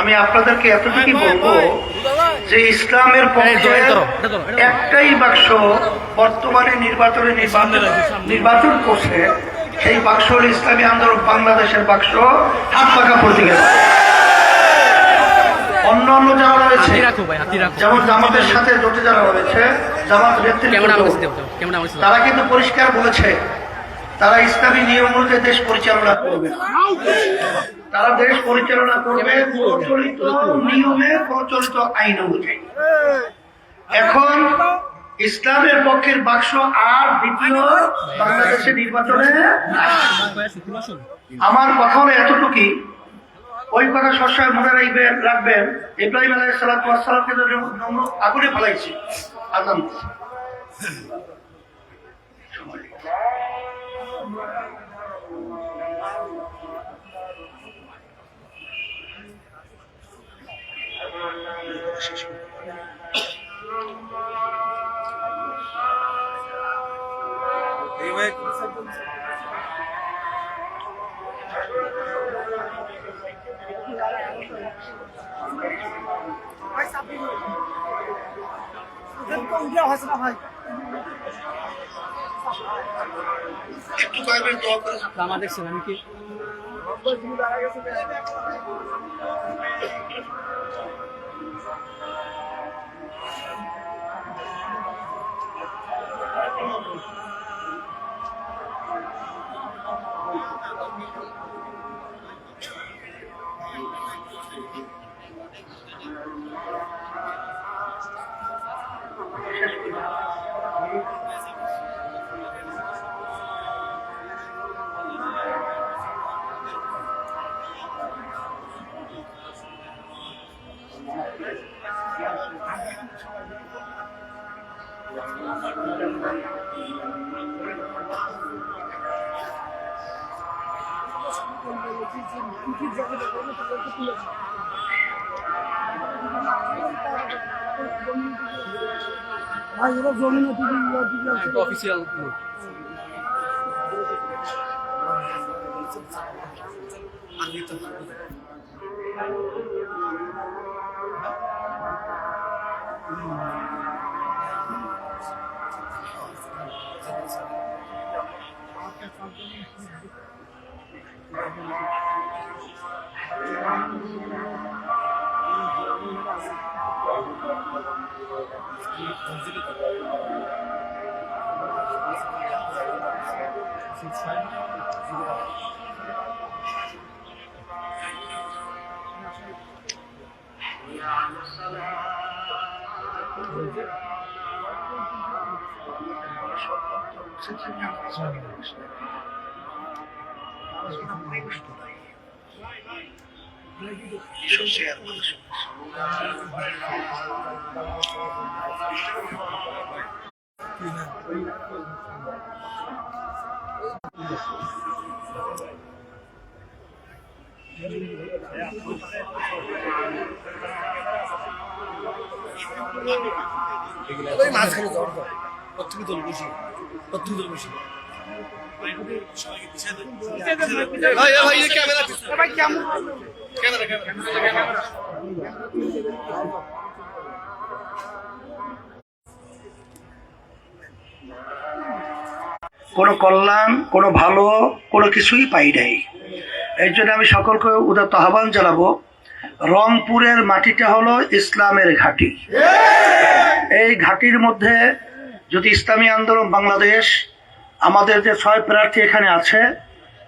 আমি আপনাদেরকে এতটুকুই বলবো যে ইসলামের পক্ষে একটাই বাক্স বর্তমানে নির্বাচন করছে, সেই বাক্স হল ইসলামী আন্দোলন বাংলাদেশের বাক্স। হাত পাকা প্রতীক। অন্য যারা রয়েছে, যেমন জামাতের সাথে জোটে যারা রয়েছে, জামাত নেতৃত্ব, তারা কিন্তু পরিষ্কার বলেছে তারা ইসলামী নিয়ম অনুযায়ী দেশ পরিচালনা করবে। তারা দেশ পরিচালনা করবে প্রচলিত নিয়মে, প্রচলিত আইন অনুযায়ী। এখন ইসলামের পক্ষের বাক্স আর দ্বিতীয় বাংলাদেশের নির্বাচনে আমার কথা হলো এতটুকুই। ওই কথা সবসময় মনে রাখবেন। ইব্রাহিম আলাইহিস সালামকে আগুনে ফেলাইছি, আজান আমার দেখছেন আমি কি অফিসিয়াল মাঝখানে যাওয়ার পর প্রত্যেক দল বসে কোনো কল্যাণ, কোনো ভালো, কোনো কিছুই পাই নাই। এই জন্য আমি সকলকে উদাত্ত আহ্বান জানাবো, রংপুরের মাটিটা হলো ইসলামের ঘাঁটি। এই ঘাঁটির মধ্যে যদি ইসলামী আন্দোলন বাংলাদেশ, আমাদের যে 6 প্রার্থী এখানে আছে,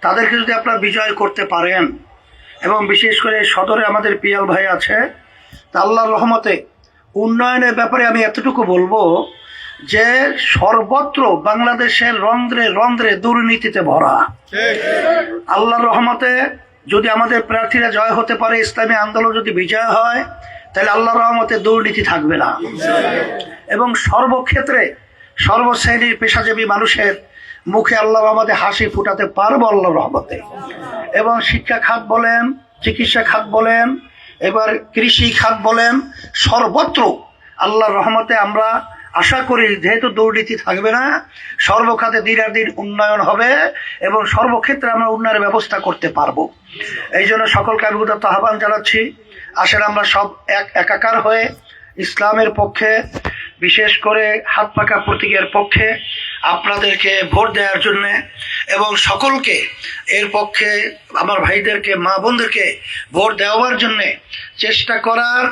তাদেরকে যদি আপনারা বিজয় করতে পারেন, এবং বিশেষ করে সদরে আমাদের পিয়াল ভাই আছে, তা আল্লাহর রহমতে উন্নয়নের ব্যাপারে আমি এতটুকু বলবো যে সর্বত্র বাংলাদেশের রন্ধ্রে রন্ধ্রে দুর্নীতিতে ভরা। আল্লাহর রহমতে যদি আমাদের প্রার্থীরা জয় হতে পারে, ইসলামী আন্দোলন যদি বিজয় হয়, তাহলে আল্লাহর রহমতে দুর্নীতি থাকবে না। এবং সর্বক্ষেত্রে সর্বশ্রেণীর পেশাজীবী মানুষের মুখে আল্লাহর রহমতে হাসি ফুটাতে পারবো আল্লাহর রহমতে। এবং শিক্ষা খাত বলেন, চিকিৎসা খাত বলেন, এবার কৃষি খাত বলেন, সর্বত্র আল্লাহর রহমতে আমরা আশা করি যেহেতু দুর্নীতি থাকবে না, সর্বখাতে দিনের দিন উন্নয়ন হবে এবং সর্বক্ষেত্রে আমরা উন্নয়নের ব্যবস্থা করতে পারবো। এই জন্য সকলকে আমি উদাত্ত আহ্বান জানাচ্ছি, আসেন আমরা সব একাকার হয়ে ইসলামের পক্ষে, বিশেষ করে হাত পাকা প্রতীকের পক্ষে আপনাদেরকে ভোট দেওয়ার জন্য এবং সকলকে এর পক্ষে আমার ভাইদেরকে, মা বোনদেরকে ভোট দেওয়ার জন্য চেষ্টা করার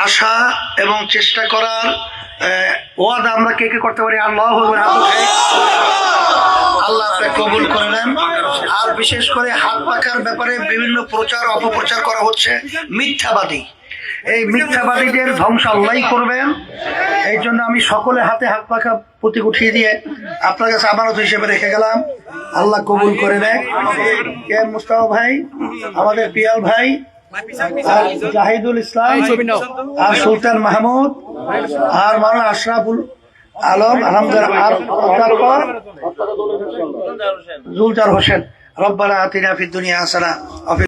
আশা এবং চেষ্টা করার ওয়াদা আমরা কে কে করতে পারি? আল্লাহ আল্লাহ আপনি কবুল করে নেন। আর বিশেষ করে হাত পাকার ব্যাপারে বিভিন্ন প্রচার অপপ্রচার করা হচ্ছে, মিথ্যাবাদী। এই মিথ্যাবাদীদের ধ্বংস আল্লাহই করবেন। এই জন্য আমি সকলে হাতে হাত পাকা প্রতীক উঠিয়ে দিয়ে আপনার কাছে আমানত হিসেবে রেখে গেলাম। আল্লাহ কবুল করে নেয়। কে মুস্তাফা ভাই, আমাদের পিয়াল ভাই, আর জাহিদুল ইসলাম, আর সুলতান মাহমুদ, আর মাওলানা আশরাফুল আলম, আলহামদুলিল্লাহ, আর তারপর জুলজার হোসেন। রব্বানা আতিনা ফিদ দুনিয়া হাসানাহ।